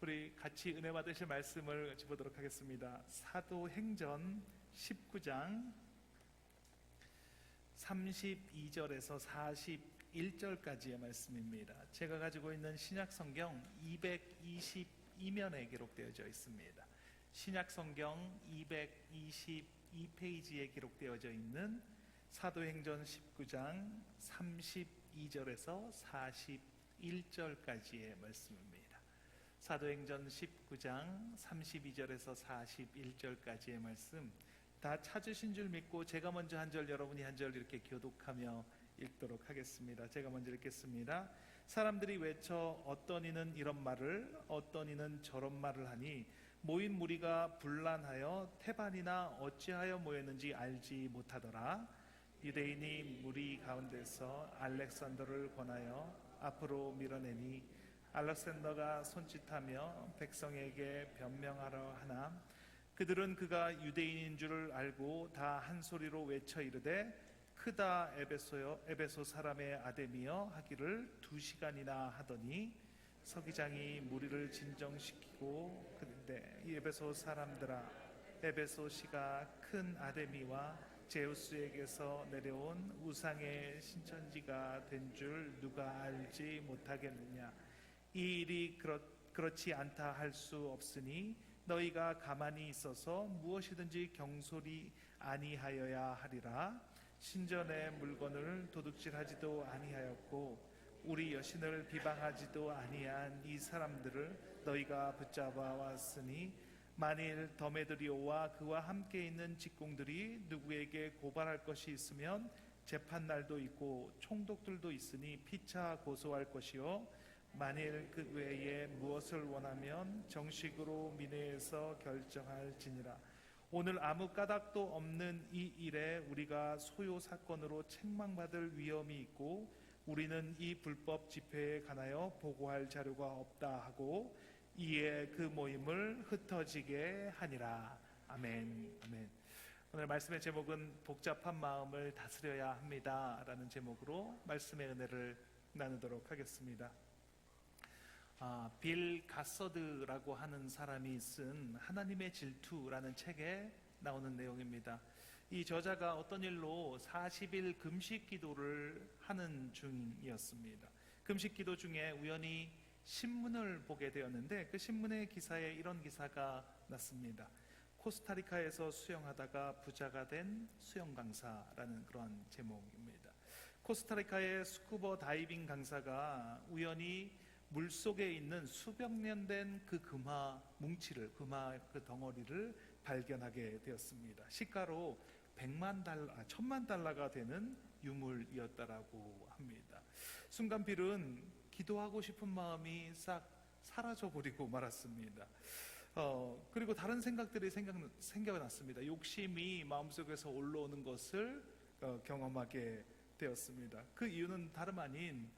우리 같이 은혜 받으실 말씀을 보도록 하겠습니다. 사도행전 19장 32절에서 41절까지의 말씀입니다. 제가 가지고 있는 신약성경 222면에 기록되어져 있습니다. 신약성경 222페이지에 기록되어져 있는 사도행전 19장 32절에서 41절까지의 말씀입니다. 사도행전 19장 32절에서 41절까지의 말씀 다 찾으신 줄 믿고 제가 먼저 한 절, 여러분이 한 절 이렇게 교독하며 읽도록 하겠습니다. 제가 먼저 읽겠습니다. 사람들이 외쳐 어떤 이는 이런 말을 어떤 이는 저런 말을 하니 모인 무리가 분란하여 태반이나 어찌하여 모였는지 알지 못하더라. 유대인이 무리 가운데서 알렉산더를 권하여 앞으로 밀어내니 알렉산더가 손짓하며 백성에게 변명하려 하나 그들은 그가 유대인인 줄을 알고 다 한 소리로 외쳐 이르되 크다 에베소 사람의 아데미여 하기를 2시간이나 하더니 서기장이 무리를 진정시키고 그런데 에베소 사람들아 에베소시가 큰 아데미와 제우스에게서 내려온 우상의 신천지가 된 줄 누가 알지 못하겠느냐. 이 일이 그렇지 않다 할 수 없으니 너희가 가만히 있어서 무엇이든지 경솔이 아니하여야 하리라. 신전의 물건을 도둑질하지도 아니하였고 우리 여신을 비방하지도 아니한 이 사람들을 너희가 붙잡아 왔으니 만일 더메드리오와 그와 함께 있는 직공들이 누구에게 고발할 것이 있으면 재판날도 있고 총독들도 있으니 피차 고소할 것이요 만일 그 외에 무엇을 원하면 정식으로 민회에서 결정할지니라. 오늘 아무 까닭도 없는 이 일에 우리가 소요 사건으로 책망받을 위험이 있고 우리는 이 불법 집회에 관하여 보고할 자료가 없다 하고 이에 그 모임을 흩어지게 하니라. 아멘. 아멘. 오늘 말씀의 제목은 복잡한 마음을 다스려야 합니다 라는 제목으로 말씀의 은혜를 나누도록 하겠습니다. 빌 가서드라고 하는 사람이 쓴 하나님의 질투라는 책에 나오는 내용입니다. 이 저자가 어떤 일로 40일 금식 기도를 하는 중이었습니다. 금식 기도 중에 우연히 신문을 보게 되었는데 그 신문의 기사에 이런 기사가 났습니다. 코스타리카에서 수영하다가 부자가 된 수영 강사라는 그런 제목입니다. 코스타리카의 스쿠버 다이빙 강사가 우연히 물속에 있는 수백 년 된 그 금화 뭉치를, 금화 그 덩어리를 발견하게 되었습니다. 시가로 1000만 달러가 되는 유물이었다라고 합니다. 순간 빌은 기도하고 싶은 마음이 싹 사라져버리고 말았습니다. 그리고 다른 생각들이 생겨났습니다. 욕심이 마음속에서 올라오는 것을 경험하게 되었습니다. 그 이유는 다름 아닌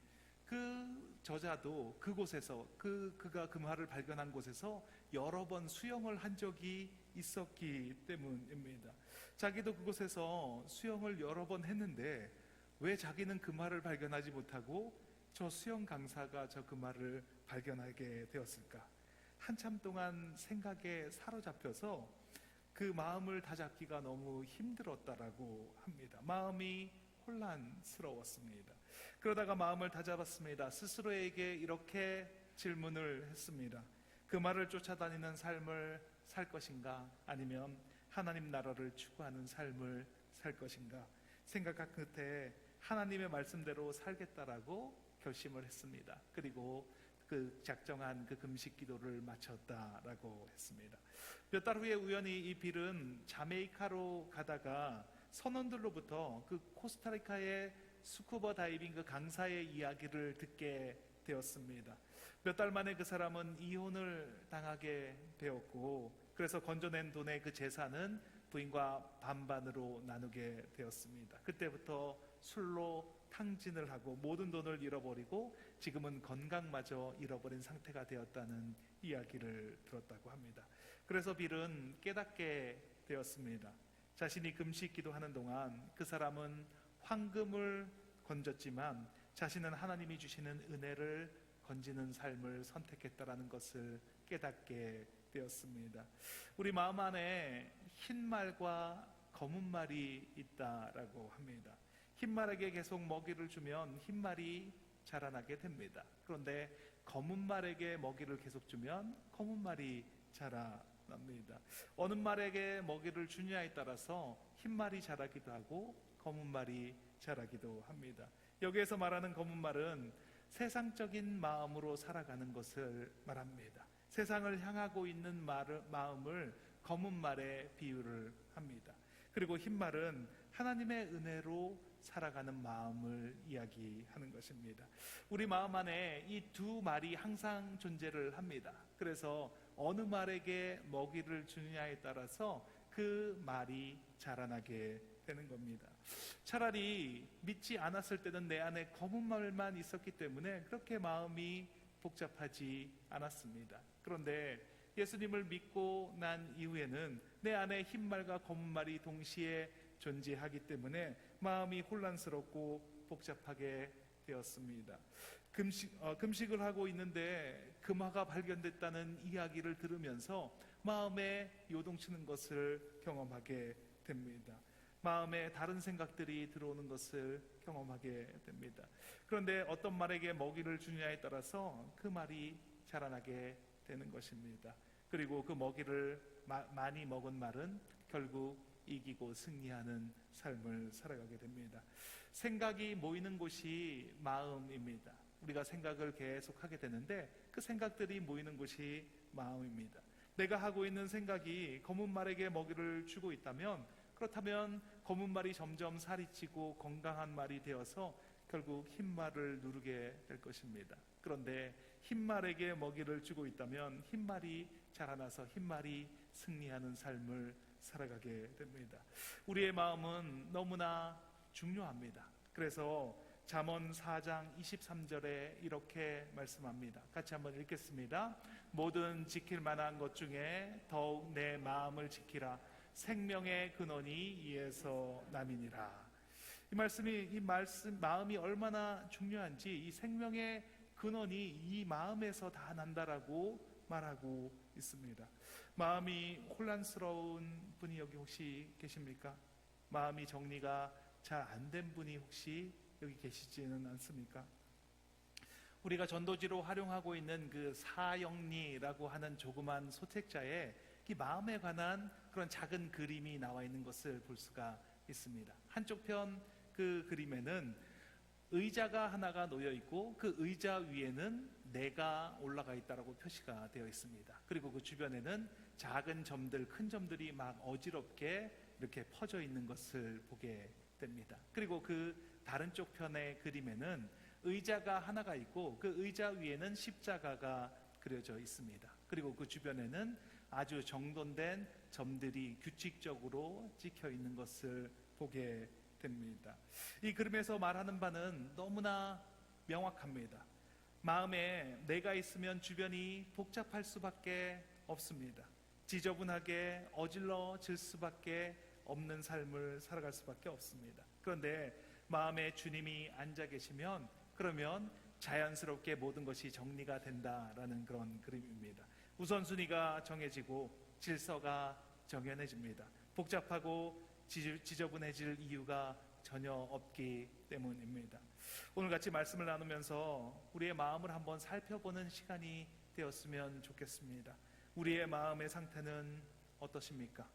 그 저자도 그곳에서 그가 금화를 발견한 곳에서 여러 번 수영을 한 적이 있었기 때문입니다. 자기도 그곳에서 수영을 여러 번 했는데 왜 자기는 금화를 발견하지 못하고 저 수영 강사가 저 금화를 발견하게 되었을까? 한참 동안 생각에 사로잡혀서 그 마음을 다잡기가 너무 힘들었다라고 합니다. 마음이 혼란스러웠습니다. 그러다가 마음을 다잡았습니다. 스스로에게 이렇게 질문을 했습니다. 그 말을 쫓아다니는 삶을 살 것인가? 아니면 하나님 나라를 추구하는 삶을 살 것인가? 생각한 끝에 하나님의 말씀대로 살겠다라고 결심을 했습니다. 그리고 그 작정한 그 금식 기도를 마쳤다라고 했습니다. 몇 달 후에 우연히 이 빌은 자메이카로 가다가 선원들로부터 그 코스타리카의 스쿠버 다이빙 그 강사의 이야기를 듣게 되었습니다. 몇 달 만에 그 사람은 이혼을 당하게 되었고 그래서 건져낸 돈의 그 재산은 부인과 반반으로 나누게 되었습니다. 그때부터 술로 탕진을 하고 모든 돈을 잃어버리고 지금은 건강마저 잃어버린 상태가 되었다는 이야기를 들었다고 합니다. 그래서 빌은 깨닫게 되었습니다. 자신이 금식 기도하는 동안 그 사람은 황금을 건졌지만 자신은 하나님이 주시는 은혜를 건지는 삶을 선택했다라는 것을 깨닫게 되었습니다. 우리 마음 안에 흰 말과 검은 말이 있다라고 합니다. 흰 말에게 계속 먹이를 주면 흰 말이 자라나게 됩니다. 그런데 검은 말에게 먹이를 계속 주면 검은 말이 자라납니다. 어느 말에게 먹이를 주냐에 따라서 흰 말이 자라기도 하고 검은 말이 자라기도 합니다. 여기에서 말하는 검은 말은 세상적인 마음으로 살아가는 것을 말합니다. 세상을 향하고 있는 마음을 검은 말에 비유를 합니다. 그리고 흰 말은 하나님의 은혜로 살아가는 마음을 이야기하는 것입니다. 우리 마음 안에 이 두 말이 항상 존재를 합니다. 그래서 어느 말에게 먹이를 주느냐에 따라서 그 말이 자라나게 되는 겁니다. 차라리 믿지 않았을 때는 내 안에 검은 말만 있었기 때문에 그렇게 마음이 복잡하지 않았습니다. 그런데 예수님을 믿고 난 이후에는 내 안에 흰 말과 검은 말이 동시에 존재하기 때문에 마음이 혼란스럽고 복잡하게 되었습니다. 금식을 하고 있는데 금화가 발견됐다는 이야기를 들으면서 마음에 요동치는 것을 경험하게 됩니다. 마음에 다른 생각들이 들어오는 것을 경험하게 됩니다. 그런데 어떤 말에게 먹이를 주냐에 따라서 그 말이 자라나게 되는 것입니다. 그리고 그 먹이를 많이 먹은 말은 결국 이기고 승리하는 삶을 살아가게 됩니다. 생각이 모이는 곳이 마음입니다. 우리가 생각을 계속 하게 되는데 그 생각들이 모이는 곳이 마음입니다. 내가 하고 있는 생각이 검은 말에게 먹이를 주고 있다면, 그렇다면 검은 말이 점점 살이 찌고 건강한 말이 되어서 결국 흰 말을 누르게 될 것입니다. 그런데 흰 말에게 먹이를 주고 있다면 흰 말이 자라나서 흰 말이 승리하는 삶을 살아가게 됩니다. 우리의 마음은 너무나 중요합니다. 그래서 잠언 4장 23절에 이렇게 말씀합니다. 같이 한번 읽겠습니다. 모든 지킬 만한 것 중에 더욱 내 마음을 지키라. 생명의 근원이 이에서 남이니라. 이 말씀 마음이 얼마나 중요한지, 이 생명의 근원이 이 마음에서 다 난다라고 말하고 있습니다. 마음이 혼란스러운 분이 여기 혹시 계십니까? 마음이 정리가 잘 안 된 분이 혹시 여기 계시지는 않습니까? 우리가 전도지로 활용하고 있는 그 사영리라고 하는 조그만 소책자에 이 마음에 관한 그런 작은 그림이 나와 있는 것을 볼 수가 있습니다. 한쪽 편 그 그림에는 의자가 하나가 놓여 있고 그 의자 위에는 내가 올라가 있다라고 표시가 되어 있습니다. 그리고 그 주변에는 작은 점들, 큰 점들이 막 어지럽게 이렇게 퍼져 있는 것을 보게 됩니다. 그리고 그 다른 쪽 편의 그림에는 의자가 하나가 있고 그 의자 위에는 십자가가 그려져 있습니다. 그리고 그 주변에는 아주 정돈된 점들이 규칙적으로 찍혀 있는 것을 보게 됩니다. 이 그림에서 말하는 바는 너무나 명확합니다. 마음에 내가 있으면 주변이 복잡할 수밖에 없습니다. 지저분하게 어질러질 수밖에 없는 삶을 살아갈 수밖에 없습니다. 그런데 마음에 주님이 앉아 계시면 그러면 자연스럽게 모든 것이 정리가 된다라는 그런 그림입니다. 우선순위가 정해지고 질서가 정연해집니다. 복잡하고 지저분해질 이유가 전혀 없기 때문입니다. 오늘 같이 말씀을 나누면서 우리의 마음을 한번 살펴보는 시간이 되었으면 좋겠습니다. 우리의 마음의 상태는 어떠십니까?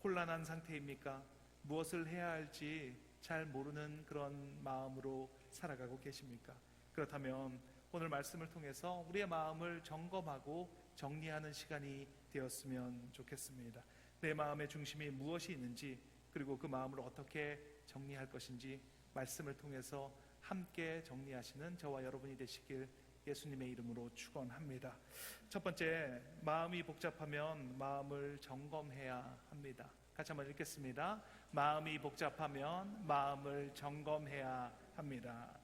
혼란한 상태입니까? 무엇을 해야 할지 잘 모르는 그런 마음으로 살아가고 계십니까? 그렇다면 오늘 말씀을 통해서 우리의 마음을 점검하고 정리하는 시간이 되었으면 좋겠습니다. 내 마음의 중심이 무엇이 있는지, 그리고 그 마음을 어떻게 정리할 것인지 말씀을 통해서 함께 정리하시는 저와 여러분이 되시길 예수님의 이름으로 축원합니다. 첫 번째, 마음이 복잡하면 마음을 점검해야 합니다. 같이 한번 읽겠습니다. 마음이 복잡하면 마음을 점검해야 합니다.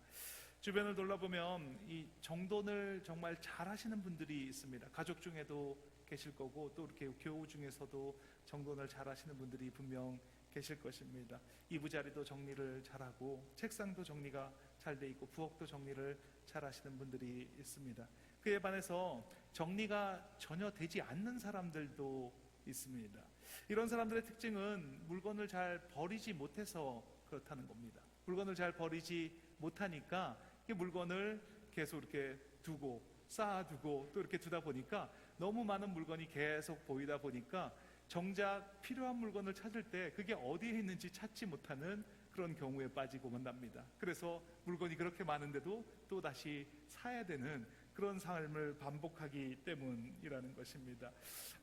주변을 돌아보면 이 정돈을 정말 잘하시는 분들이 있습니다. 가족 중에도 계실 거고 또 이렇게 교우 중에서도 정돈을 잘하시는 분들이 분명 계실 것입니다. 이부자리도 정리를 잘하고 책상도 정리가 잘 돼 있고 부엌도 정리를 잘 하시는 분들이 있습니다. 그에 반해서 정리가 전혀 되지 않는 사람들도 있습니다. 이런 사람들의 특징은 물건을 잘 버리지 못해서 그렇다는 겁니다. 물건을 잘 버리지 못하니까 이 물건을 계속 이렇게 두고 쌓아두고 또 이렇게 두다 보니까 너무 많은 물건이 계속 보이다 보니까 정작 필요한 물건을 찾을 때 그게 어디에 있는지 찾지 못하는 그런 경우에 빠지고 만납니다. 그래서 물건이 그렇게 많은데도 또 다시 사야 되는 그런 삶을 반복하기 때문이라는 것입니다.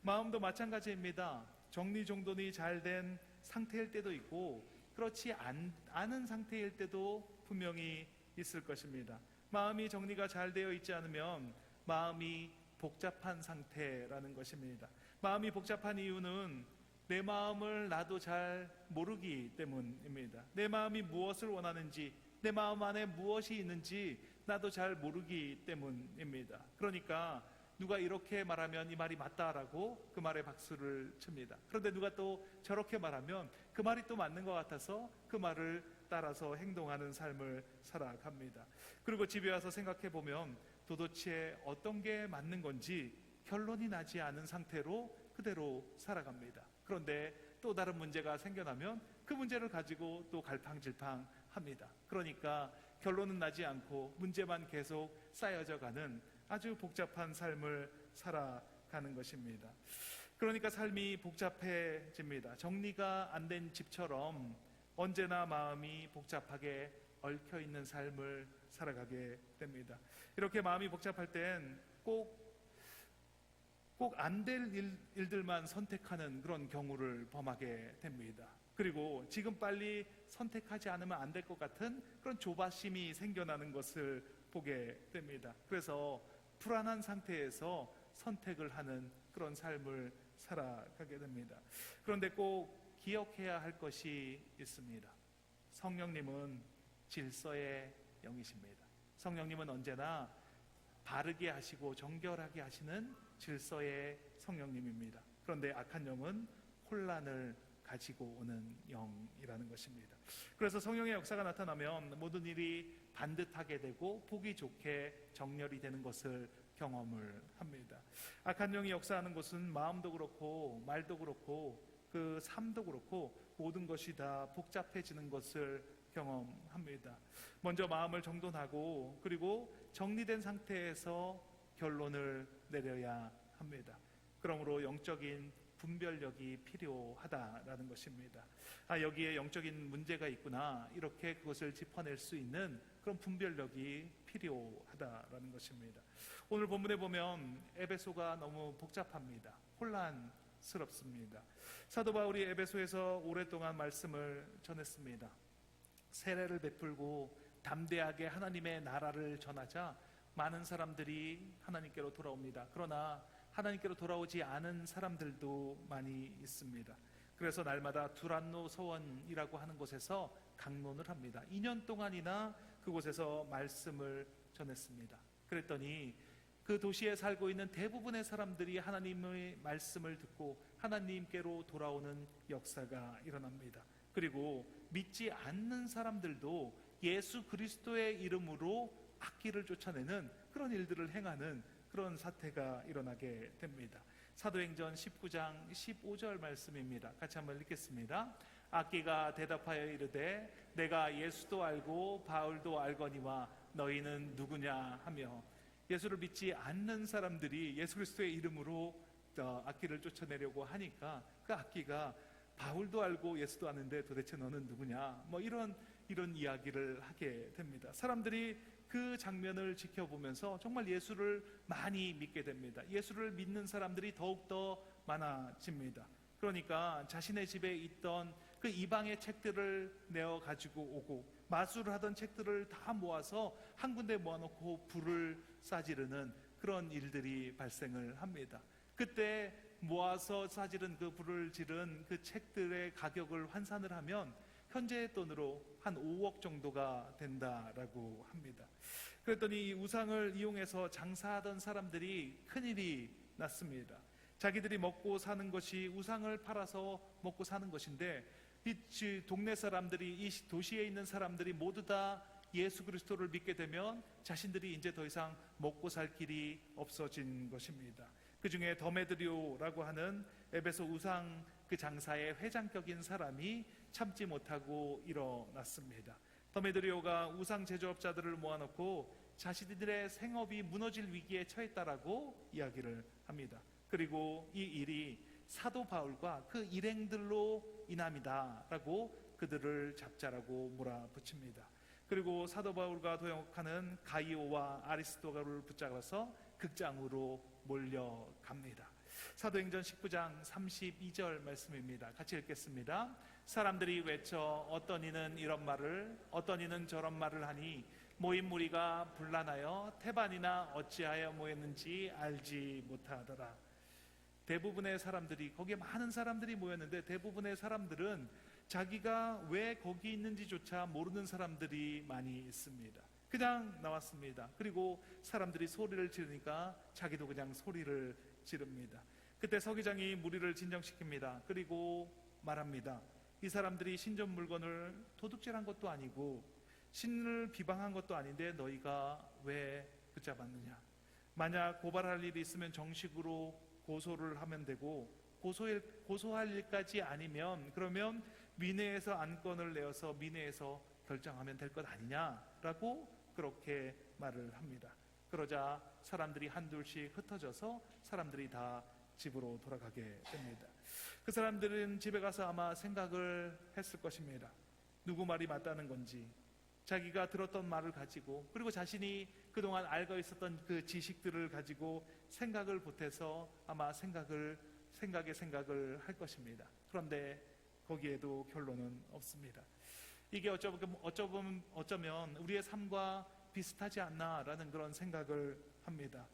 마음도 마찬가지입니다. 정리정돈이 잘 된 상태일 때도 있고 그렇지 않은 상태일 때도 분명히 있을 것입니다. 마음이 정리가 잘 되어 있지 않으면 마음이 복잡한 상태라는 것입니다. 마음이 복잡한 이유는 내 마음을 나도 잘 모르기 때문입니다. 내 마음이 무엇을 원하는지, 내 마음 안에 무엇이 있는지 나도 잘 모르기 때문입니다. 그러니까 누가 이렇게 말하면 이 말이 맞다라고 그 말에 박수를 칩니다. 그런데 누가 또 저렇게 말하면 그 말이 또 맞는 것 같아서 그 말을 따라서 행동하는 삶을 살아갑니다. 그리고 집에 와서 생각해 보면 도대체 어떤 게 맞는 건지 결론이 나지 않은 상태로 그대로 살아갑니다. 그런데 또 다른 문제가 생겨나면 그 문제를 가지고 또 갈팡질팡합니다. 그러니까 결론은 나지 않고 문제만 계속 쌓여져 가는 아주 복잡한 삶을 살아가는 것입니다. 그러니까 삶이 복잡해집니다. 정리가 안 된 집처럼 언제나 마음이 복잡하게 얽혀있는 삶을 살아가게 됩니다. 이렇게 마음이 복잡할 땐 꼭 안 될 일들만 선택하는 그런 경우를 범하게 됩니다. 그리고 지금 빨리 선택하지 않으면 안 될 것 같은 그런 조바심이 생겨나는 것을 보게 됩니다. 그래서 불안한 상태에서 선택을 하는 그런 삶을 살아가게 됩니다. 그런데 꼭 기억해야 할 것이 있습니다. 성령님은 질서의 영이십니다. 성령님은 언제나 바르게 하시고 정결하게 하시는 질서의 성령님입니다. 그런데 악한 영은 혼란을 가지고 오는 영이라는 것입니다. 그래서 성령의 역사가 나타나면 모든 일이 반듯하게 되고 보기 좋게 정렬이 되는 것을 경험을 합니다. 악한 영이 역사하는 곳은 마음도 그렇고 말도 그렇고 그 삶도 그렇고 모든 것이 다 복잡해지는 것을 경험합니다. 먼저 마음을 정돈하고 그리고 정리된 상태에서 결론을 내려야 합니다. 그러므로 영적인 분별력이 필요하다라는 것입니다. 여기에 영적인 문제가 있구나 이렇게 그것을 짚어낼 수 있는 그런 분별력이 필요하다라는 것입니다. 오늘 본문에 보면 에베소가 너무 복잡합니다. 혼란스럽습니다. 사도 바울이 에베소에서 오랫동안 말씀을 전했습니다. 세례를 베풀고 담대하게 하나님의 나라를 전하자 많은 사람들이 하나님께로 돌아옵니다. 그러나 하나님께로 돌아오지 않은 사람들도 많이 있습니다. 그래서 날마다 두란노 서원이라고 하는 곳에서 강론을 합니다. 2년 동안이나 그곳에서 말씀을 전했습니다. 그랬더니 그 도시에 살고 있는 대부분의 사람들이 하나님의 말씀을 듣고 하나님께로 돌아오는 역사가 일어납니다. 그리고 믿지 않는 사람들도 예수 그리스도의 이름으로 악기를 쫓아내는 그런 일들을 행하는 그런 사태가 일어나게 됩니다. 사도행전 19장 15절 말씀입니다. 같이 한번 읽겠습니다. 악기가 대답하여 이르되 내가 예수도 알고 바울도 알거니와 너희는 누구냐 하며 예수를 믿지 않는 사람들이 예수 그리스도의 이름으로 악기를 쫓아내려고 하니까 그 악기가 바울도 알고 예수도 아는데 도대체 너는 누구냐 이런 이야기를 하게 됩니다. 사람들이 그 장면을 지켜보면서 정말 예수를 많이 믿게 됩니다. 예수를 믿는 사람들이 더욱더 많아집니다. 그러니까 자신의 집에 있던 그 이방의 책들을 내어 가지고 오고 마술을 하던 책들을 다 모아서 한 군데 모아놓고 불을 싸지르는 그런 일들이 발생을 합니다. 그때 모아서 싸지른 그 불을 지른 그 책들의 가격을 환산을 하면 현재의 돈으로 한 5억 정도가 된다라고 합니다. 그랬더니 이 우상을 이용해서 장사하던 사람들이 큰일이 났습니다. 자기들이 먹고 사는 것이 우상을 팔아서 먹고 사는 것인데 이 동네 사람들이 이 도시에 있는 사람들이 모두 다 예수 그리스도를 믿게 되면 자신들이 이제 더 이상 먹고 살 길이 없어진 것입니다. 그 중에 더메드리오라고 하는 에베소 우상 그 장사의 회장격인 사람이 참지 못하고 일어났습니다. 더메드리오가 우상 제조업자들을 모아놓고 자신들의 생업이 무너질 위기에 처했다라고 이야기를 합니다. 그리고 이 일이 사도 바울과 그 일행들로 인함이다라고 그들을 잡자라고 몰아붙입니다. 그리고 사도 바울과 도역하는 가이오와 아리스도가를 붙잡아서 극장으로 몰려갑니다. 사도행전 19장 32절 말씀입니다. 같이 읽겠습니다. 사람들이 외쳐 어떤 이는 이런 말을 어떤 이는 저런 말을 하니 모인 무리가 분란하여 태반이나 어찌하여 모였는지 알지 못하더라. 대부분의 사람들이, 거기에 많은 사람들이 모였는데 대부분의 사람들은 자기가 왜 거기 있는지조차 모르는 사람들이 많이 있습니다. 그냥 나왔습니다. 그리고 사람들이 소리를 지르니까 자기도 그냥 소리를 지릅니다. 그때 서기장이 무리를 진정시킵니다. 그리고 말합니다. 이 사람들이 신전 물건을 도둑질한 것도 아니고 신을 비방한 것도 아닌데 너희가 왜 붙잡았느냐? 만약 고발할 일이 있으면 정식으로 고소를 하면 되고 고소할 일까지 아니면 그러면 민회에서 안건을 내어서 민회에서 결정하면 될 것 아니냐라고 그렇게 말을 합니다. 그러자 사람들이 한둘씩 흩어져서 사람들이 다 집으로 돌아가게 됩니다. 그 사람들은 집에 가서 아마 생각을 했을 것입니다. 누구 말이 맞다는 건지, 자기가 들었던 말을 가지고 그리고 자신이 그동안 알고 있었던 그 지식들을 가지고 생각을 보태서 아마 생각에 생각을 할 것입니다. 그런데 거기에도 결론은 없습니다. 이게 어쩌면 우리의 삶과 비슷하지 않나라는 그런 생각을 합니다.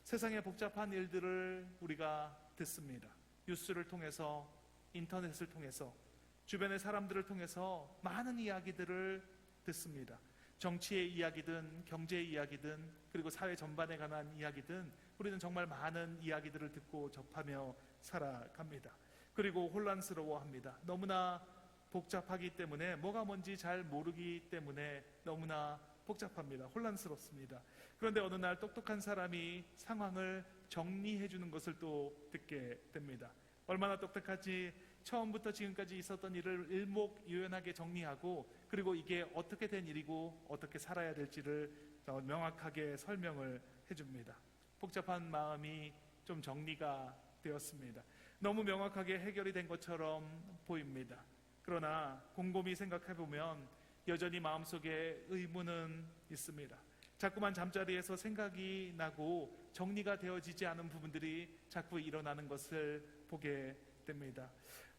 세상의 복잡한 일들을 우리가 듣습니다. 뉴스를 통해서, 인터넷을 통해서, 주변의 사람들을 통해서 많은 이야기들을 듣습니다. 정치의 이야기든 경제의 이야기든 그리고 사회 전반에 관한 이야기든 우리는 정말 많은 이야기들을 듣고 접하며 살아갑니다. 그리고 혼란스러워합니다. 너무나 복잡하기 때문에, 뭐가 뭔지 잘 모르기 때문에 너무나 복잡합니다. 혼란스럽습니다. 그런데 어느 날 똑똑한 사람이 상황을 정리해 주는 것을 또 듣게 됩니다. 얼마나 똑똑하지? 처음부터 지금까지 있었던 일을 일목요연하게 정리하고 그리고 이게 어떻게 된 일이고 어떻게 살아야 될지를 명확하게 설명을 해줍니다. 복잡한 마음이 좀 정리가 되었습니다. 너무 명확하게 해결이 된 것처럼 보입니다. 그러나 곰곰이 생각해보면 여전히 마음속에 의문은 있습니다. 자꾸만 잠자리에서 생각이 나고 정리가 되어지지 않은 부분들이 자꾸 일어나는 것을 보게 됩니다.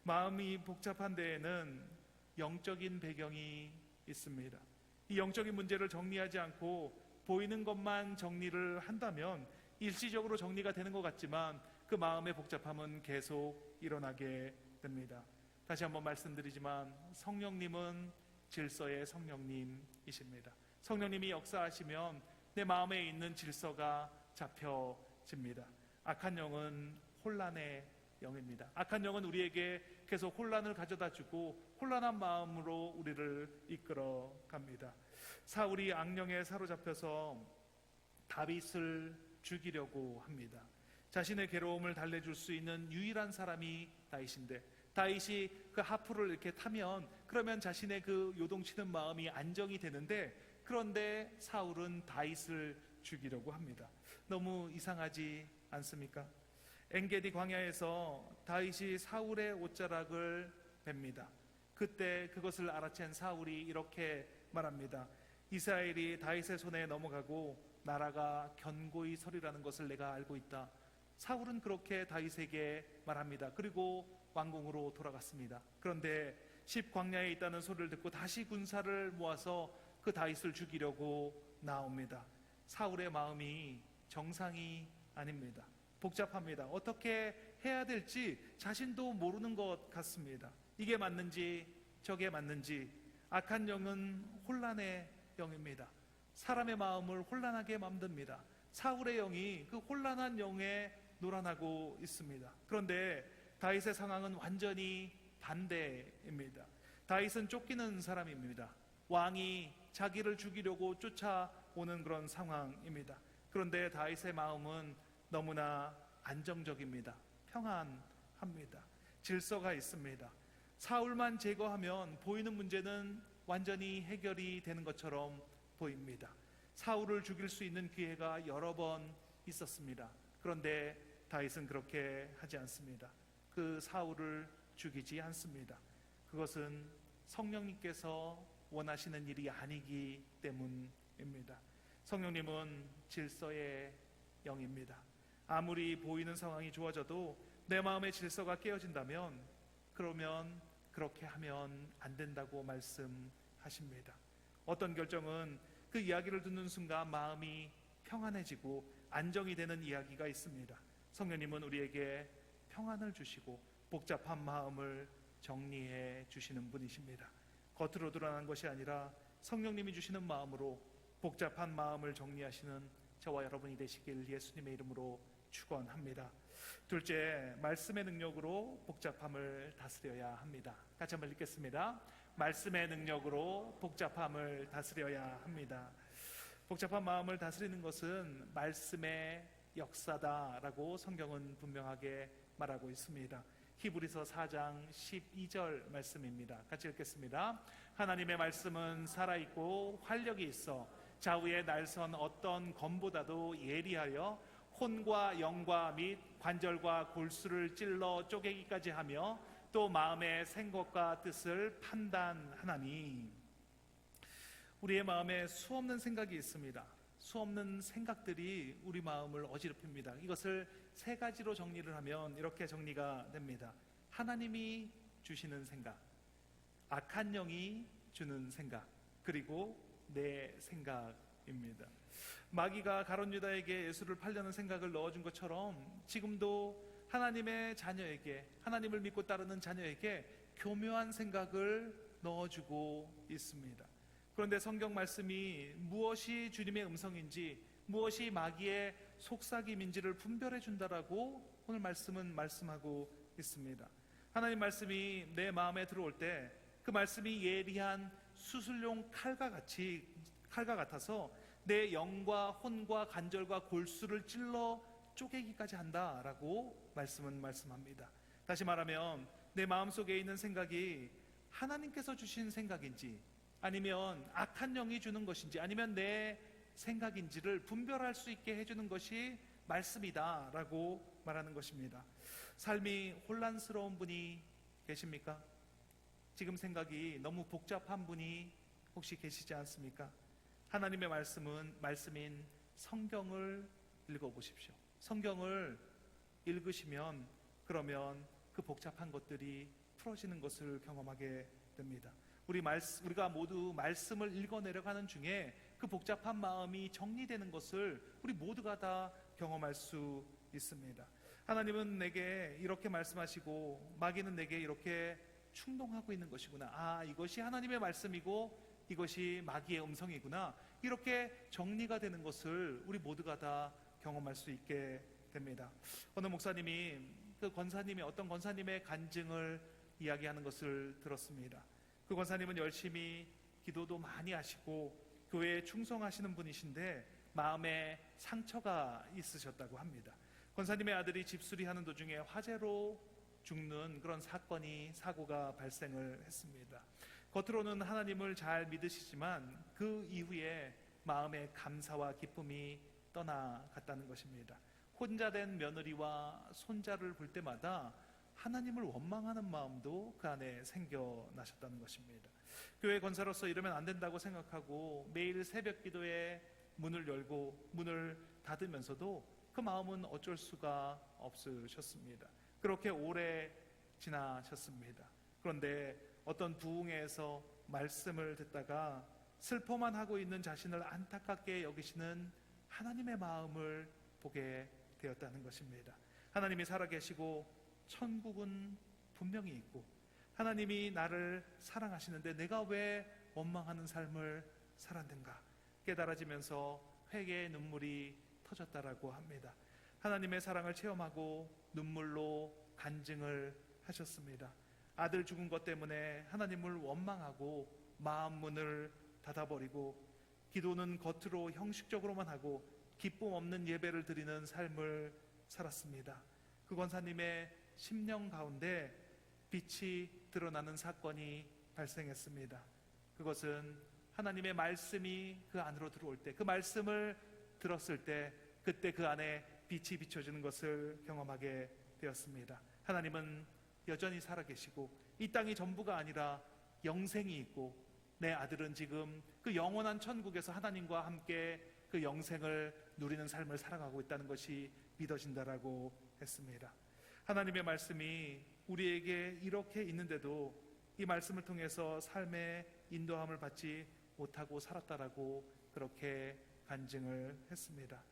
마음이 복잡한 데에는 영적인 배경이 있습니다. 이 영적인 문제를 정리하지 않고 보이는 것만 정리를 한다면 일시적으로 정리가 되는 것 같지만 그 마음의 복잡함은 계속 일어나게 됩니다. 다시 한번 말씀드리지만 성령님은 질서의 성령님이십니다. 성령님이 역사하시면 내 마음에 있는 질서가 잡혀집니다. 악한 영은 혼란의 영입니다. 악한 영은 우리에게 계속 혼란을 가져다 주고 혼란한 마음으로 우리를 이끌어 갑니다. 사울이 악령에 사로잡혀서 다윗을 죽이려고 합니다. 자신의 괴로움을 달래줄 수 있는 유일한 사람이 다윗인데 다윗이 그 하프를 이렇게 타면 그러면 자신의 그 요동치는 마음이 안정이 되는데 그런데 사울은 다윗을 죽이려고 합니다. 너무 이상하지 않습니까? 엔게디 광야에서 다윗이 사울의 옷자락을 뱁니다. 그때 그것을 알아챈 사울이 이렇게 말합니다. 이스라엘이 다윗의 손에 넘어가고 나라가 견고히 서리라는 것을 내가 알고 있다. 사울은 그렇게 다윗에게 말합니다. 그리고 왕궁으로 돌아갔습니다. 그런데 십광야에 있다는 소리를 듣고 다시 군사를 모아서 그 다윗을 죽이려고 나옵니다. 사울의 마음이 정상이 아닙니다. 복잡합니다. 어떻게 해야 될지 자신도 모르는 것 같습니다. 이게 맞는지 저게 맞는지. 악한 영은 혼란의 영입니다. 사람의 마음을 혼란하게 만듭니다. 사울의 영이 그 혼란한 영에 놀아나고 있습니다. 그런데 다윗의 상황은 완전히 반대입니다. 다윗은 쫓기는 사람입니다. 왕이 자기를 죽이려고 쫓아오는 그런 상황입니다. 그런데 다윗의 마음은 너무나 안정적입니다. 평안합니다. 질서가 있습니다. 사울만 제거하면 보이는 문제는 완전히 해결이 되는 것처럼 보입니다. 사울을 죽일 수 있는 기회가 여러 번 있었습니다. 그런데 다윗은 그렇게 하지 않습니다. 그 사울을 죽이지 않습니다. 그것은 성령님께서 원하시는 일이 아니기 때문입니다. 성령님은 질서의 영입니다. 아무리 보이는 상황이 좋아져도 내 마음의 질서가 깨어진다면 그러면 그렇게 하면 안 된다고 말씀하십니다. 어떤 결정은 그 이야기를 듣는 순간 마음이 평안해지고 안정이 되는 이야기가 있습니다. 성령님은 우리에게 평안을 주시고 복잡한 마음을 정리해 주시는 분이십니다. 겉으로 드러난 것이 아니라 성령님이 주시는 마음으로 복잡한 마음을 정리하시는 저와 여러분이 되시길 예수님의 이름으로 축원합니다. 둘째, 말씀의 능력으로 복잡함을 다스려야 합니다. 같이 한번 읽겠습니다. 말씀의 능력으로 복잡함을 다스려야 합니다. 복잡한 마음을 다스리는 것은 말씀의 역사다라고 성경은 분명하게 말하고 있습니다. 히브리서 4장 12절 말씀입니다. 같이 읽겠습니다. 하나님의 말씀은 살아있고 활력이 있어 좌우에 날선 어떤 검보다도 예리하여 혼과 영과 및 관절과 골수를 찔러 쪼개기까지 하며 또 마음의 생각과 뜻을 판단하나니. 우리의 마음에 수없는 생각이 있습니다. 수없는 생각들이 우리 마음을 어지럽힙니다. 이것을 세 가지로 정리를 하면 이렇게 정리가 됩니다. 하나님이 주시는 생각, 악한 영이 주는 생각, 그리고 내 생각입니다. 마귀가 가룟 유다에게 예수를 팔려는 생각을 넣어준 것처럼 지금도 하나님의 자녀에게, 하나님을 믿고 따르는 자녀에게 교묘한 생각을 넣어주고 있습니다. 그런데 성경 말씀이 무엇이 주님의 음성인지, 무엇이 마귀의 속삭임인지를 분별해 준다라고 오늘 말씀은 말씀하고 있습니다. 하나님 말씀이 내 마음에 들어올 때 그 말씀이 예리한 수술용 칼과 같아서 내 영과 혼과 관절과 골수를 찔러 쪼개기까지 한다라고 말씀은 말씀합니다. 다시 말하면 내 마음속에 있는 생각이 하나님께서 주신 생각인지 아니면 악한 영이 주는 것인지 아니면 내 생각인지를 분별할 수 있게 해주는 것이 말씀이다라고 말하는 것입니다. 삶이 혼란스러운 분이 계십니까? 지금 생각이 너무 복잡한 분이 혹시 계시지 않습니까? 하나님의 말씀인 성경을 읽어보십시오. 성경을 읽으시면 그러면 그 복잡한 것들이 풀어지는 것을 경험하게 됩니다. 우리가 모두 말씀을 읽어내려가는 중에 그 복잡한 마음이 정리되는 것을 우리 모두가 다 경험할 수 있습니다. 하나님은 내게 이렇게 말씀하시고 마귀는 내게 이렇게 충동하고 있는 것이구나. 이것이 하나님의 말씀이고 이것이 마귀의 음성이구나. 이렇게 정리가 되는 것을 우리 모두가 다 경험할 수 있게 됩니다. 어느 목사님이 어떤 권사님의 간증을 이야기하는 것을 들었습니다. 그 권사님은 열심히 기도도 많이 하시고 교회에 충성하시는 분이신데 마음에 상처가 있으셨다고 합니다. 권사님의 아들이 집수리하는 도중에 화재로 죽는 그런 사고가 발생을 했습니다. 겉으로는 하나님을 잘 믿으시지만 그 이후에 마음의 감사와 기쁨이 떠나갔다는 것입니다. 혼자 된 며느리와 손자를 볼 때마다 하나님을 원망하는 마음도 그 안에 생겨나셨다는 것입니다. 교회 권사로서 이러면 안 된다고 생각하고 매일 새벽 기도에 문을 열고 문을 닫으면서도 그 마음은 어쩔 수가 없으셨습니다. 그렇게 오래 지나셨습니다. 그런데 어떤 부흥회에서 말씀을 듣다가 슬퍼만 하고 있는 자신을 안타깝게 여기시는 하나님의 마음을 보게 되었다는 것입니다. 하나님이 살아계시고 천국은 분명히 있고 하나님이 나를 사랑하시는데 내가 왜 원망하는 삶을 살았는가 깨달아지면서 회개의 눈물이 터졌다라고 합니다. 하나님의 사랑을 체험하고 눈물로 간증을 하셨습니다. 아들 죽은 것 때문에 하나님을 원망하고 마음 문을 닫아버리고 기도는 겉으로 형식적으로만 하고 기쁨 없는 예배를 드리는 삶을 살았습니다. 그 권사님의 심령 가운데 빛이 드러나는 사건이 발생했습니다. 그것은 하나님의 말씀이 그 안으로 들어올 때, 그 말씀을 들었을 때 그때 그 안에 빛이 비춰지는 것을 경험하게 되었습니다. 하나님은 여전히 살아계시고 이 땅이 전부가 아니라 영생이 있고 내 아들은 지금 그 영원한 천국에서 하나님과 함께 그 영생을 누리는 삶을 살아가고 있다는 것이 믿어진다라고 했습니다. 하나님의 말씀이 우리에게 이렇게 있는데도 이 말씀을 통해서 삶의 인도함을 받지 못하고 살았다라고 그렇게 간증을 했습니다.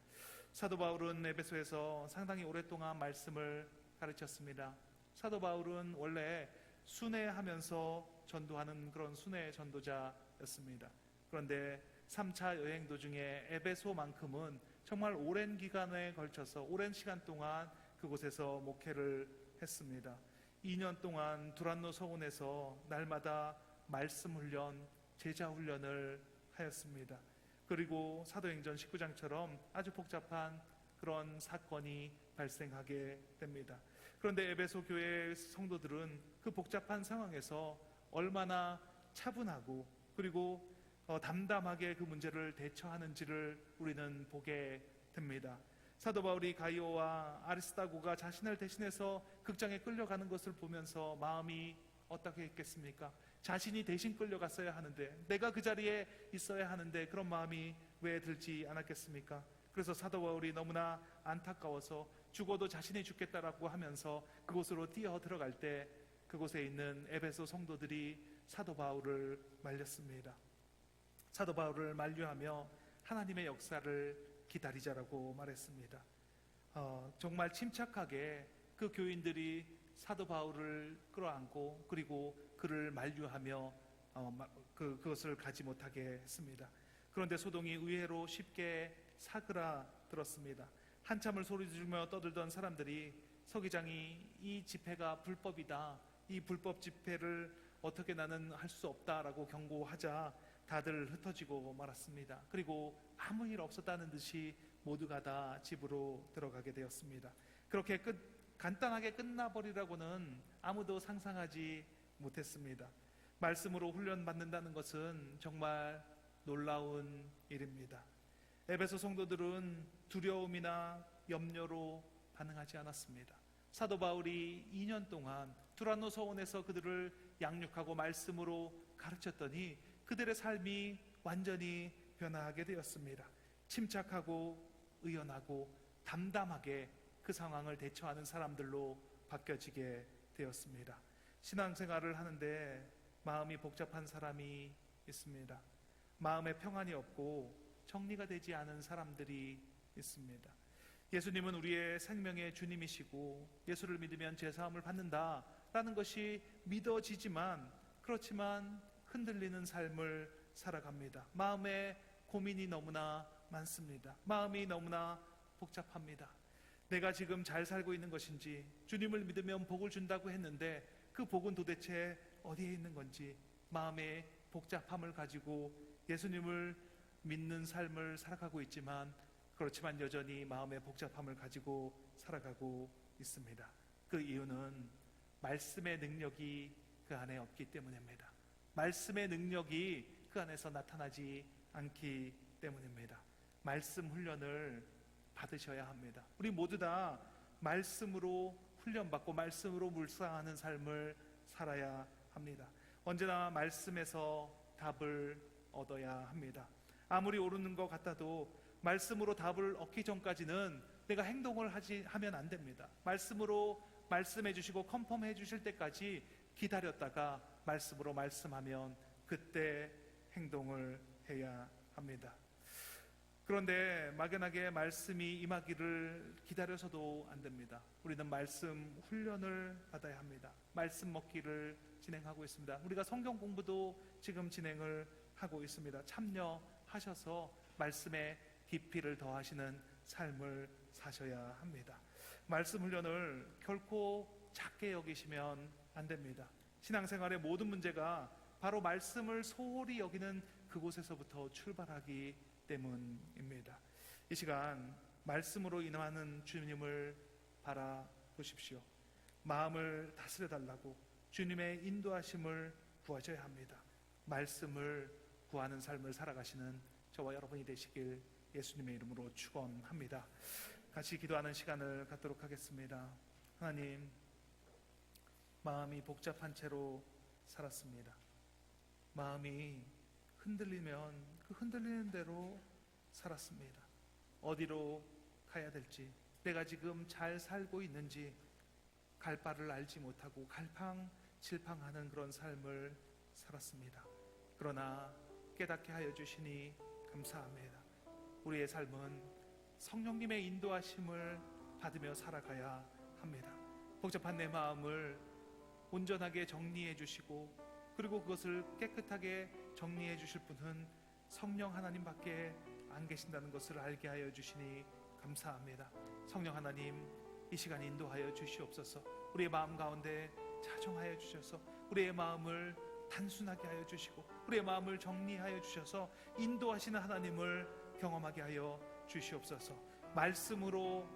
사도 바울은 에베소에서 상당히 오랫동안 말씀을 가르쳤습니다. 사도 바울은 원래 순회하면서 전도하는 그런 순회 전도자였습니다. 그런데 3차 여행 도중에 에베소만큼은 정말 오랜 기간에 걸쳐서 오랜 시간 동안 그곳에서 목회를 했습니다. 2년 동안 두란노 서원에서 날마다 말씀 훈련, 제자 훈련을 하였습니다. 그리고 사도행전 19장처럼 아주 복잡한 그런 사건이 발생하게 됩니다. 그런데 에베소 교회 성도들은 그 복잡한 상황에서 얼마나 차분하고 그리고 담담하게 그 문제를 대처하는지를 우리는 보게 됩니다. 사도 바울이 가이오와 아리스다고가 자신을 대신해서 극장에 끌려가는 것을 보면서 마음이 어떻게 했겠습니까? 자신이 대신 끌려갔어야 하는데, 내가 그 자리에 있어야 하는데 그런 마음이 왜 들지 않았겠습니까? 그래서 사도 바울이 너무나 안타까워서 죽어도 자신이 죽겠다라고 하면서 그곳으로 뛰어 들어갈 때 그곳에 있는 에베소 성도들이 사도 바울을 말렸습니다. 사도 바울을 만류하며 하나님의 역사를 기다리자라고 말했습니다. 정말 침착하게 그 교인들이 사도 바울을 끌어안고 그리고 그를 만류하며 그것을 가지 못하게 했습니다. 그런데 소동이 의외로 쉽게 사그라들었습니다. 한참을 소리지르며 떠들던 사람들이 서기장이 이 집회가 불법이다, 이 불법 집회를 어떻게 나는 할 수 없다라고 경고하자 다들 흩어지고 말았습니다. 그리고 아무 일 없었다는 듯이 모두가 다 집으로 들어가게 되었습니다. 그렇게 간단하게 끝나버리라고는 아무도 상상하지 못했습니다. 말씀으로 훈련받는다는 것은 정말 놀라운 일입니다. 에베소 성도들은 두려움이나 염려로 반응하지 않았습니다. 사도 바울이 2년 동안 두란노 서원에서 그들을 양육하고 말씀으로 가르쳤더니 그들의 삶이 완전히 변화하게 되었습니다. 침착하고 의연하고 담담하게 그 상황을 대처하는 사람들로 바뀌어지게 되었습니다. 신앙생활을 하는데 마음이 복잡한 사람이 있습니다. 마음에 평안이 없고 정리가 되지 않은 사람들이 있습니다. 예수님은 우리의 생명의 주님이시고 예수를 믿으면 죄사함을 받는다라는 것이 믿어지지만, 그렇지만 흔들리는 삶을 살아갑니다. 마음에 고민이 너무나 많습니다. 마음이 너무나 복잡합니다. 내가 지금 잘 살고 있는 것인지, 주님을 믿으면 복을 준다고 했는데 그 복은 도대체 어디에 있는 건지, 마음의 복잡함을 가지고 예수님을 믿는 삶을 살아가고 있지만, 그렇지만 여전히 마음의 복잡함을 가지고 살아가고 있습니다. 그 이유는 말씀의 능력이 그 안에 없기 때문입니다. 말씀의 능력이 그 안에서 나타나지 않기 때문입니다. 말씀 훈련을 받으셔야 합니다. 우리 모두 다 말씀으로 훈련받고 말씀으로 묵상하는 삶을 살아야 합니다. 언제나 말씀에서 답을 얻어야 합니다. 아무리 오르는 것 같아도 말씀으로 답을 얻기 전까지는 내가 행동을 하면 안 됩니다. 말씀으로 말씀해 주시고 컨펌해 주실 때까지 기다렸다가 말씀으로 말씀하면 그때 행동을 해야 합니다. 그런데 막연하게 말씀이 임하기를 기다려서도 안 됩니다. 우리는 말씀 훈련을 받아야 합니다. 말씀 먹기를 진행하고 있습니다. 우리가 성경 공부도 지금 진행을 하고 있습니다. 참여하셔서 말씀의 깊이를 더하시는 삶을 사셔야 합니다. 말씀 훈련을 결코 작게 여기시면 안 됩니다. 신앙생활의 모든 문제가 바로 말씀을 소홀히 여기는 그 그곳에서부터 출발하기 때문입니다. 이 시간 말씀으로 인하는 주님을 바라보십시오. 마음을 다스려 달라고 주님의 인도하심을 구하셔야 합니다. 말씀을 구하는 삶을 살아가시는 저와 여러분이 되시길 예수님의 이름으로 축원합니다. 같이 기도하는 시간을 갖도록 하겠습니다. 하나님, 마음이 복잡한 채로 살았습니다. 마음이 흔들리면 그 흔들리는 대로 살았습니다. 어디로 가야 될지, 내가 지금 잘 살고 있는지 갈 바를 알지 못하고 갈팡질팡하는 그런 삶을 살았습니다. 그러나 깨닫게 하여 주시니 감사합니다. 우리의 삶은 성령님의 인도하심을 받으며 살아가야 합니다. 복잡한 내 마음을 온전하게 정리해 주시고, 그리고 그것을 깨끗하게 정리해 주실 분은 성령 하나님밖에 안 계신다는 것을 알게 하여 주시니 감사합니다. 성령 하나님, 이 시간 인도하여 주시옵소서. 우리의 마음 가운데 자정하여 주셔서 우리의 마음을 단순하게 하여 주시고 우리의 마음을 정리하여 주셔서 인도하시는 하나님을 경험하게 하여 주시옵소서. 말씀으로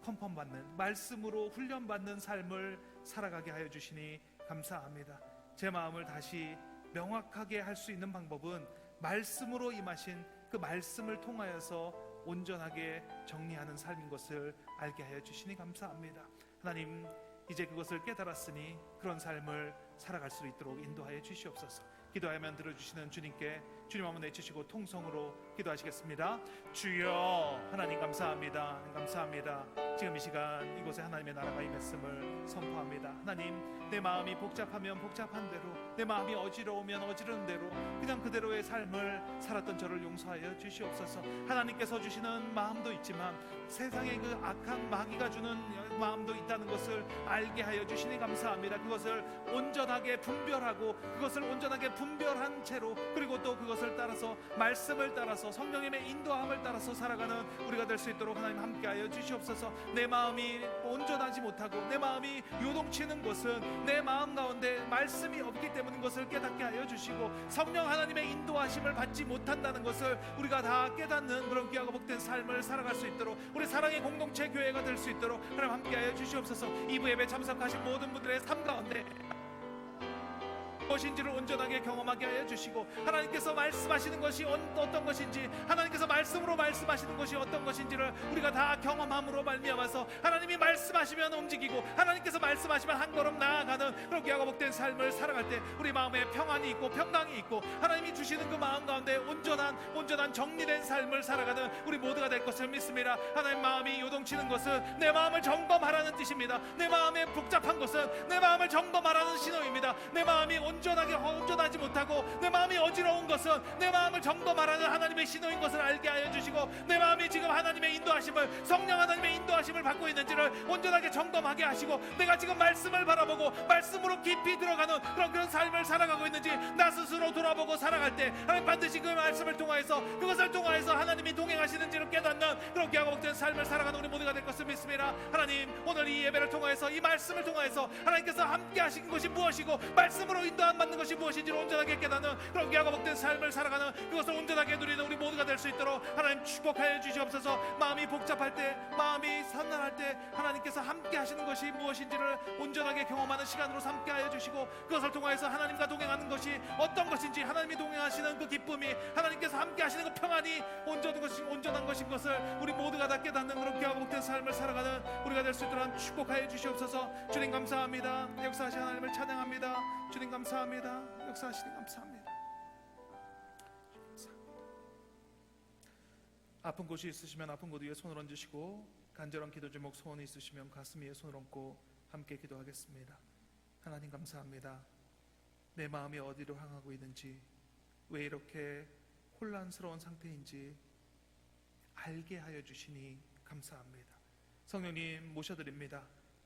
컨펌받는, 말씀으로 훈련받는 삶을 살아가게 하여 주시니 감사합니다. 제 마음을 다시 명확하게 할 수 있는 방법은 말씀으로 임하신 그 말씀을 통하여서 온전하게 정리하는 삶인 것을 알게 하여 주시니 감사합니다. 하나님, 이제 그것을 깨달았으니 그런 삶을 살아갈 수 있도록 인도하여 주시옵소서. 기도하면 들어주시는 주님께 주님 한번 내치시고 통성으로 기도하시겠습니다. 주여, 하나님 감사합니다. 감사합니다. 지금 이 시간 이곳에 하나님의 나라가 임했음을 선포합니다. 하나님, 내 마음이 복잡하면 복잡한 대로, 내 마음이 어지러우면 어지러운 대로 그냥 그대로의 삶을 살았던 저를 용서하여 주시옵소서. 하나님께서 주시는 마음도 있지만 세상의 그 악한 마귀가 주는 마음도 있다는 것을 알게 하여 주시니 감사합니다. 그것을 온전하게 분별하고 그것을 온전하게 분별한 채로, 그리고 또 그것을 따라서 말씀을 따라서 성령님의 인도함을 따라서 살아가는 우리가 될 수 있도록 하나님 함께하여 주시옵소서. 내 마음이 온전하지 못하고 내 마음이 요동치는 것은 내 마음 가운데 말씀이 없기 때문인 것을 깨닫게 하여 주시고, 성령 하나님의 인도하심을 받지 못한다는 것을 우리가 다 깨닫는 그런 귀하고 복된 삶을 살아갈 수 있도록, 우리 사랑의 공동체 교회가 될 수 있도록 하나님 함께하여 주시옵소서. 2부 예배 참석하신 모든 분들의 삶 가운데 무엇인지를 온전하게 경험하게 하여 주시고, 하나님께서 말씀하시는 것이 어떤 것인지, 하나님께서 말씀으로 말씀하시는 것이 어떤 것인지를 우리가 다 경험함으로 말미암아서 하나님이 말씀하시면 움직이고 하나님께서 말씀하시면 한 걸음 나아가는 그런 귀하고 복된 삶을 살아갈 때 우리 마음에 평안이 있고 평강이 있고 하나님이 주시는 그 마음 가운데 온전한 정리된 삶을 살아가는 우리 모두가 될 것을 믿습니다. 하나님, 마음이 요동치는 것은 내 마음을 점검하라는 뜻입니다. 내 마음에 복잡한 것은 내 마음을 점검하라는 신호입니다. 내 마음이 온전하지 못하고 내 마음이 어지러운 것은 내 마음을 점검하라는 하나님의 신호인 것을 알게 하여 주시고, 내 마음이 지금 하나님의 인도하심을, 성령 하나님의 인도하심을 받고 있는지를 온전하게 점검하게 하시고, 내가 지금 말씀을 바라보고 말씀으로 깊이 들어가는 그런 삶을 살아가고 있는지 나 스스로 돌아보고 살아갈 때 하나님 반드시 그 말씀을 통하여서, 그것을 통하여서 하나님이 동행하시는지를 깨닫는 그런 귀하고 복된 삶을 살아가는 우리 모두가 될 것을 믿습니다. 하나님, 오늘 이 예배를 통하여서, 이 말씀을 통하여서 하나님께서 함께 하신 것이 무엇이고 말씀으로 인도한 받는 것이 무엇인지를 온전하게 깨닫는 그런 귀하고 복된 삶을 살아가는, 그것을 온전하게 누리는 우리 모두가 될 수 있도록 하나님 축복하여 주시옵소서. 마음이 복잡할 때, 마음이 산란할 때 하나님께서 함께 하시는 것이 무엇인지를 온전하게 경험하는 시간으로 삼게 하여 주시고, 그것을 통하여서 하나님과 동행하는 것이 어떤 것인지, 하나님이 동행하시는 그 기쁨이, 하나님께서 함께 하시는 그 평안이 온전한 것인 것을 우리 모두가 다 깨닫는 그런 귀하고 복된 삶을 살아가는 우리가 될 수 있도록 축복하여 주시옵소서. 주님 감사합니다. 역사하신 하나님을 찬양합니다. 주님 감사합니다. 역사하시니 감사합니다. 아픈 곳이 있으시면 아픈 곳 위에 손을 얹으시고, 간절한 기도 제목 소원이 있으시면 가슴 위에 손을 얹고 함께 기도하겠습니다. 하나님 감사합니다. 내 마음이 어디로 향하고 있는지, 왜 이렇게 혼란스러운 상태인지 알게 하여 주시니 감사합니다. 성령님 모셔드립니다.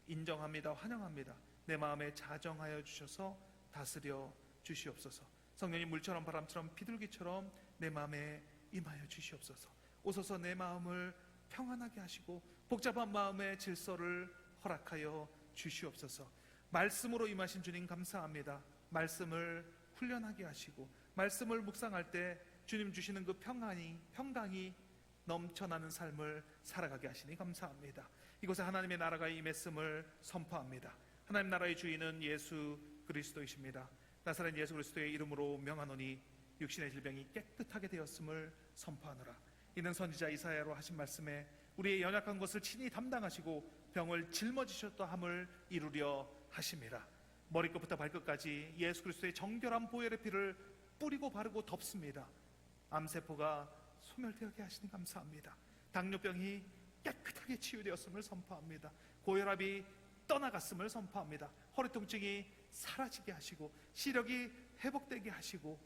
인정합니다. 환영합니다. 내 마음에 자정하여 주셔서 다스려 주시옵소서. 성령님 물처럼 바람처럼 비둘기처럼 내 마음에 임하여 주시옵소서. 오소서 내 마음을 평안하게 하시고 복잡한 마음의 질서를 허락하여 주시옵소서. 말씀으로 임하신 주님 감사합니다. 말씀을 훈련하게 하시고 말씀을 묵상할 때 주님 주시는 그 평강이 넘쳐나는 삶을 살아가게 하시니 감사합니다. 이곳에 하나님의 나라가 임했음을 선포합니다. 하나님 나라의 주인은 예수 그리스도이십니다. 나사렛 예수 그리스도의 이름으로 명하노니 육신의 질병이 깨끗하게 되었음을 선포하노라. 이는 선지자 이사야로 하신 말씀에 우리의 연약한 것을 친히 담당하시고 병을 짊어지셨다 함을 이루려 하심이라. 머리끝부터 발끝까지 예수 그리스도의 정결한 보혈의 피를 뿌리고 바르고 덮습니다. 암세포가 소멸되게 하시니 감사합니다. 당뇨병이 깨끗하게 치유되었음을 선포합니다. 고혈압이 떠나갔음을 선포합니다. 허리 통증이 사라지게 하시고 시력이 회복되게 하시고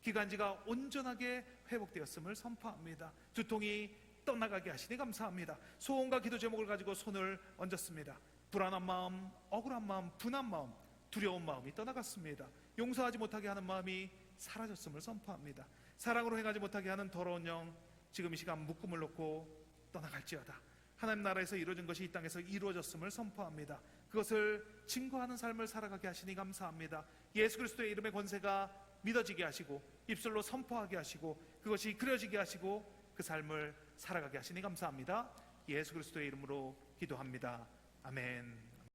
기관지가 온전하게 회복되었음을 선포합니다. 두통이 떠나가게 하시니 감사합니다. 소원과 기도 제목을 가지고 손을 얹었습니다. 불안한 마음, 억울한 마음, 분한 마음, 두려운 마음이 떠나갔습니다. 용서하지 못하게 하는 마음이 사라졌음을 선포합니다. 사랑으로 행하지 못하게 하는 더러운 영, 지금 이 시간 묶음을 놓고 떠나갈지어다. 하나님 나라에서 이루어진 것이 이 땅에서 이루어졌음을 선포합니다. 그것을 증거하는 삶을 살아가게 하시니 감사합니다. 예수 그리스도의 이름의 권세가 믿어지게 하시고 입술로 선포하게 하시고 그것이 그려지게 하시고 그 삶을 살아가게 하시니 감사합니다. 예수 그리스도의 이름으로 기도합니다. 아멘.